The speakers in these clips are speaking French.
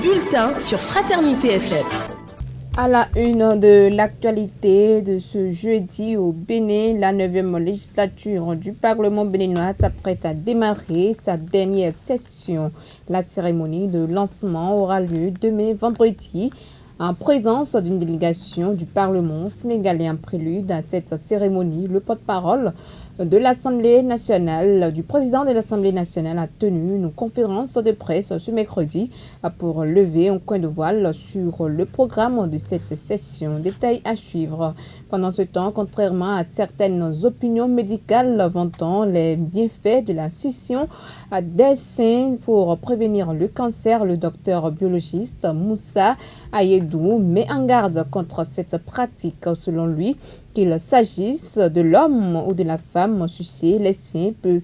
bulletin sur Fraternité FM. À la une de l'actualité de ce jeudi au Bénin, la 9e législature du Parlement béninois s'apprête à démarrer sa dernière session. La cérémonie de lancement aura lieu demain vendredi en présence d'une délégation du Parlement sénégalais. En prélude à cette cérémonie, le porte-parole de l'Assemblée nationale, du président de l'Assemblée nationale a tenu une conférence de presse ce mercredi pour lever un coin de voile sur le programme de cette session. Détail à suivre. Pendant ce temps, contrairement à certaines opinions médicales vantant les bienfaits de la succion des seins pour prévenir le cancer, le docteur biologiste Moussa Ayedou met en garde contre cette pratique. Selon lui, qu'il s'agisse de l'homme ou de la femme, sucer les seins peut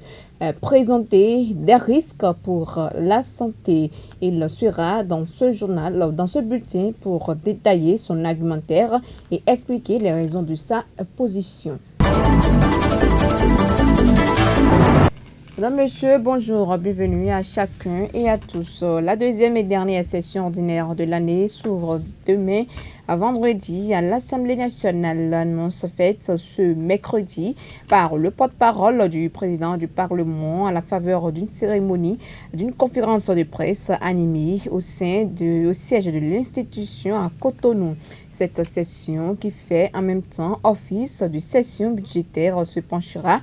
présenter des risques pour la santé. Il sera dans ce journal, dans ce bulletin, pour détailler son argumentaire et expliquer les raisons de sa position. Mesdames, Messieurs, bonjour, bienvenue à chacun et à tous. La deuxième et dernière session ordinaire de l'année s'ouvre demain à vendredi à l'Assemblée nationale. L'annonce faite ce mercredi par le porte-parole du président du Parlement à la faveur d'une cérémonie, d'une conférence de presse animée au siège de l'institution à Cotonou. Cette session, qui fait en même temps office de session budgétaire, se penchera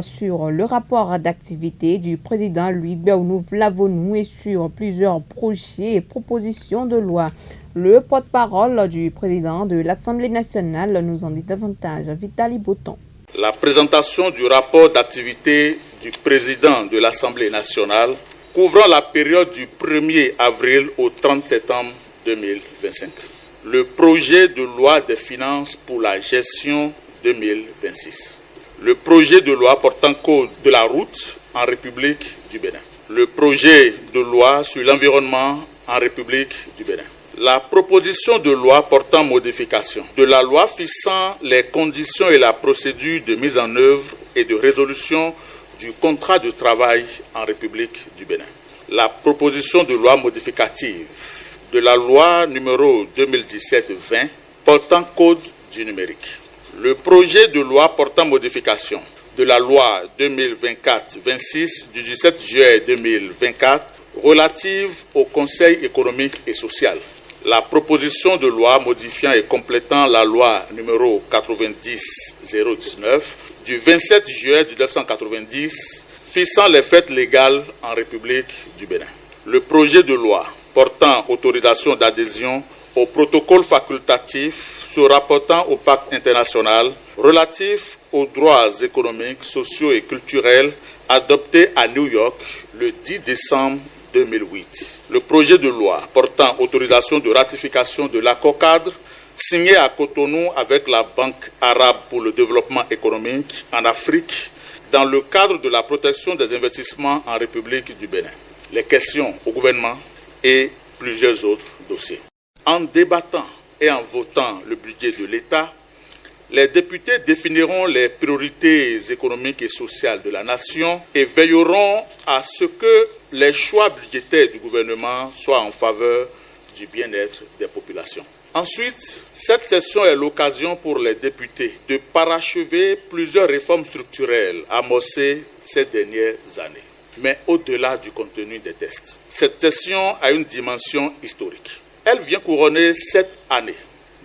sur le rapport d'activité du président Louis Béounou Vlavonou et sur plusieurs projets et propositions de loi. Le porte-parole du président de l'Assemblée nationale nous en dit davantage. Vitali Bouton. La présentation du rapport d'activité du président de l'Assemblée nationale couvrant la période du 1er avril au 30 septembre 2025. Le projet de loi des finances pour la gestion 2026. Le projet de loi portant code de la route en République du Bénin. Le projet de loi sur l'environnement en République du Bénin. La proposition de loi portant modification de la loi fixant les conditions et la procédure de mise en œuvre et de résolution du contrat de travail en République du Bénin. La proposition de loi modificative de la loi numéro 2017-20 portant code du numérique. Le projet de loi portant modification de la loi 2024-26 du 17 juillet 2024 relative au Conseil économique et social. La proposition de loi modifiant et complétant la loi numéro 90-019 du 27 juillet 1990 fixant les fêtes légales en République du Bénin. Le projet de loi portant autorisation d'adhésion au protocole facultatif se rapportant au pacte international relatif aux droits économiques, sociaux et culturels adopté à New York le 10 décembre 2008. Le projet de loi portant autorisation de ratification de l'accord cadre signé à Cotonou avec la Banque arabe pour le développement économique en Afrique dans le cadre de la protection des investissements en République du Bénin. Les questions au gouvernement et plusieurs autres dossiers. En débattant et en votant le budget de l'État, les députés définiront les priorités économiques et sociales de la nation et veilleront à ce que les choix budgétaires du gouvernement soient en faveur du bien-être des populations. Ensuite, cette session est l'occasion pour les députés de parachever plusieurs réformes structurelles amorcées ces dernières années. Mais au-delà du contenu des textes, cette session a une dimension historique. Elle vient couronner 7 années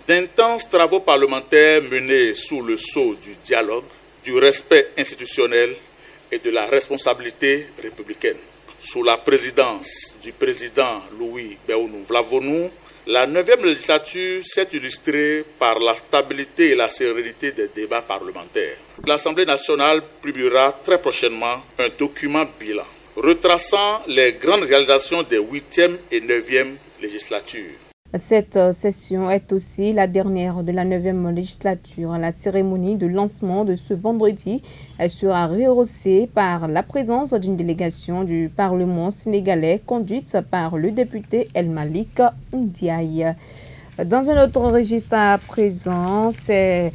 d'intenses travaux parlementaires menés sous le sceau du dialogue, du respect institutionnel et de la responsabilité républicaine. Sous la présidence du président Louis Béounou Vlavonou, la 9e législature s'est illustrée par la stabilité et la sérénité des débats parlementaires. L'Assemblée nationale publiera très prochainement un document bilan retraçant les grandes réalisations des 8e et 9e législatures. Cette session est aussi la dernière de la 9e législature. La cérémonie de lancement de ce vendredi sera rehaussée par la présence d'une délégation du Parlement sénégalais conduite par le député El Malik Ndiaye. Dans un autre registre à présent, c'est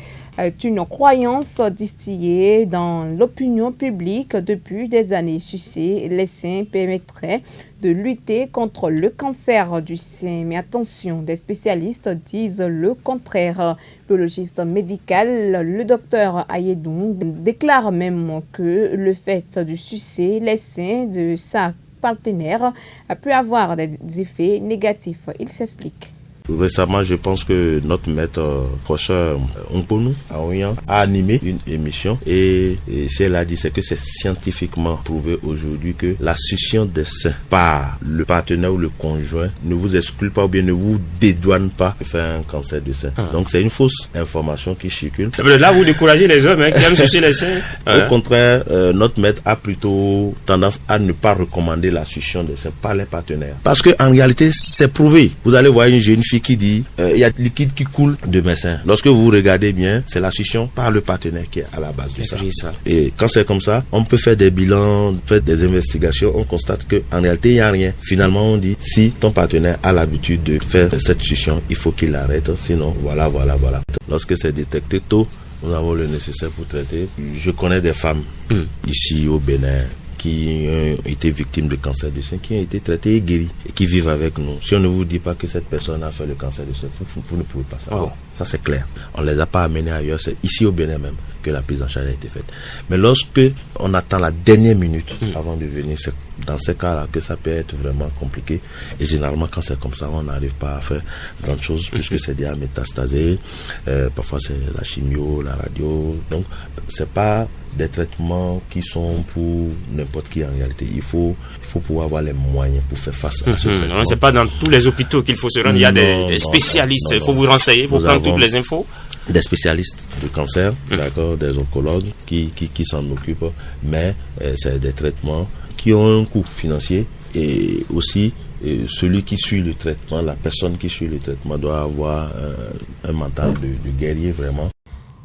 une croyance distillée dans l'opinion publique depuis des années. Sucer les seins permettrait de lutter contre le cancer du sein. Mais attention, des spécialistes disent le contraire. Biologiste médical, le docteur Ayedou déclare même que le fait de sucer les seins de sa partenaire peut avoir des effets négatifs. Il s'explique. Récemment, je pense que notre maître professeur Nkonou a animé une émission et si elle a dit, c'est que c'est scientifiquement prouvé aujourd'hui que la succion des seins par le partenaire ou le conjoint ne vous exclut pas ou bien ne vous dédouane pas de faire un cancer du sein. Donc c'est une fausse information qui circule. Là, vous découragez les hommes qui aiment sucer les seins. Au contraire, notre maître a plutôt tendance à ne pas recommander la succion des seins par les partenaires. Parce que en réalité, c'est prouvé. Vous allez voir une jeune fille qui dit il y a du liquide qui coule de mes seins. Lorsque vous regardez bien, c'est la succion par le partenaire qui est à la base de ça. Et quand c'est comme ça, on peut faire des bilans, faire des investigations, on constate que en réalité il n'y a rien. Finalement on dit si ton partenaire a l'habitude de faire cette succion, il faut qu'il arrête, sinon voilà. Lorsque c'est détecté tôt, nous avons le nécessaire pour traiter. Je connais des femmes ici au Bénin qui ont été victimes de cancer du sein, qui ont été traitées et guéries et qui vivent avec nous. Si on ne vous dit pas que cette personne a fait le cancer du sein, vous ne pouvez pas savoir. Ça c'est clair. On ne les a pas amenés ailleurs, c'est ici au Bénin même que la prise en charge a été faite. Mais lorsque on attend la dernière minute avant de venir, c'est dans ces cas-là que ça peut être vraiment compliqué. Et généralement, quand c'est comme ça, on n'arrive pas à faire grand chose puisque c'est déjà métastasé. Parfois, c'est la chimio, la radio. Donc, c'est pas des traitements qui sont pour n'importe qui en réalité. Il faut pouvoir avoir les moyens pour faire face à ce traitement. C'est pas dans tous les hôpitaux qu'il faut se rendre. Il y a des spécialistes. Il faut vous renseigner, il faut prendre toutes les infos. Des spécialistes de cancer, d'accord, des oncologues qui s'en occupent, mais c'est des traitements qui ont un coût financier et aussi celui qui suit le traitement, la personne qui suit le traitement doit avoir un mental de guerrier vraiment.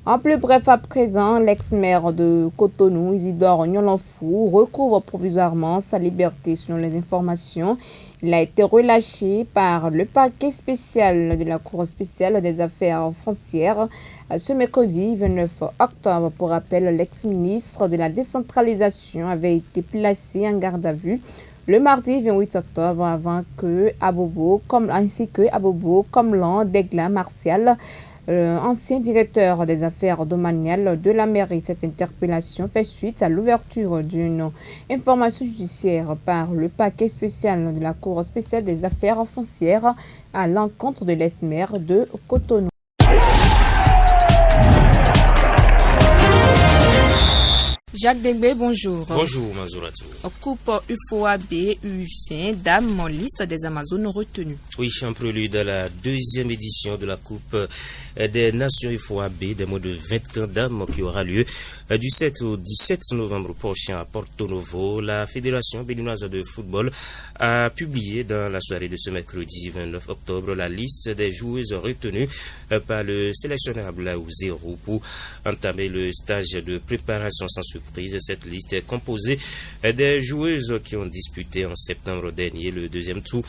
En plus bref, à présent, l'ex-maire de Cotonou, Isidore Nyolonfou, recouvre provisoirement sa liberté selon les informations. Il a été relâché par le parquet spécial de la Cour spéciale des affaires foncières ce mercredi 29 octobre. Pour rappel, l'ex-ministre de la décentralisation avait été placé en garde à vue le mardi 28 octobre avant que Abobo Komlan Degla Martial, ancien directeur des affaires domaniales de la mairie. Cette interpellation fait suite à l'ouverture d'une information judiciaire par le parquet spécial de la Cour spéciale des affaires foncières à l'encontre de l'ex-maire de Cotonou. Jacques Degbe, bonjour. Bonjour, Mazuratou. Coupe UFOAB eu fin dame en liste des Amazones retenues. Oui, en prélude à la deuxième édition de la Coupe des Nations UFOAB, des moins de 20 ans dames qui aura lieu du 7 au 17 novembre prochain à Porto Novo. La Fédération béninoise de football a publié dans la soirée de ce mercredi 29 octobre la liste des joueuses retenues par le sélectionneur Ablaou Zéro pour entamer le stage de préparation sans surprise. Cette liste est composée des joueuses qui ont disputé en septembre dernier le deuxième tour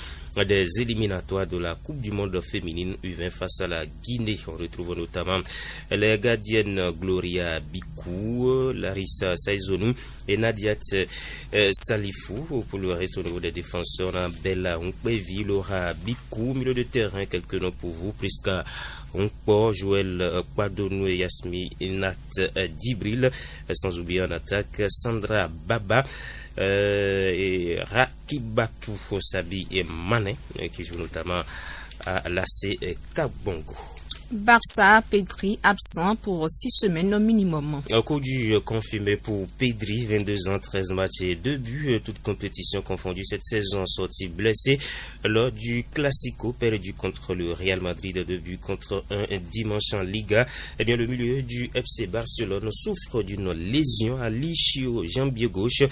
des éliminatoires de la Coupe du Monde féminine U20 face à la Guinée. On retrouve notamment les gardiennes Gloria Bikou, Larissa Saizonou et Nadiat Salifou. Pour le reste, au niveau des défenseurs, on a Bella Onkpevi, Laura Bikou, milieu de terrain, quelques noms pour vous, Priska Onkpo, Joël Kwadonou et Yasmi Nat Dibril, sans oublier en attaque Sandra Baba et Rakibatu Sabi et Mané, qui joue notamment à l'AC Kabongo. Barça, Pedri, absent pour 6 semaines au minimum. Au cours du confirmé pour Pedri, 22 ans, 13 matchs et 2 buts, toute compétition confondue cette saison, sorti blessé lors du Classico perdu contre le Real Madrid, 2 buts contre 1 dimanche en Liga. Eh bien, le milieu du FC Barcelone souffre d'une lésion à l'ischio jambier gauche.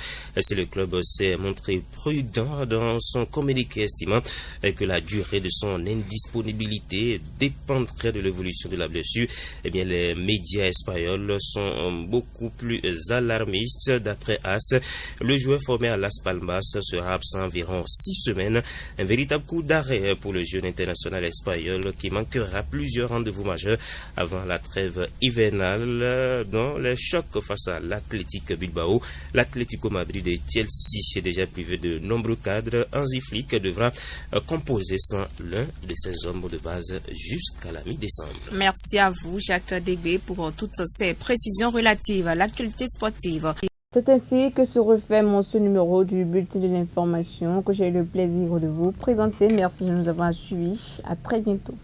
C'est le club s'est montré prudent dans son communiqué, estimant que la durée de son indisponibilité dépendrait de l'évolution de la blessure, eh bien, les médias espagnols sont beaucoup plus alarmistes. D'après AS, le joueur formé à Las Palmas sera absent environ 6 semaines. Un véritable coup d'arrêt pour le jeune international espagnol qui manquera plusieurs rendez-vous majeurs avant la trêve hivernale, dont les chocs face à l'Athletic Bilbao, l'Atlético Madrid et Chelsea est déjà privé de nombreux cadres. Hansi Flick devra composer sans l'un de ses hommes de base jusqu'à la mi-décembre. Merci à vous, Jacques Débé, pour toutes ces précisions relatives à l'actualité sportive. C'est ainsi que se referme ce numéro du bulletin de l'information que j'ai eu le plaisir de vous présenter. Merci de nous avoir suivis. À très bientôt.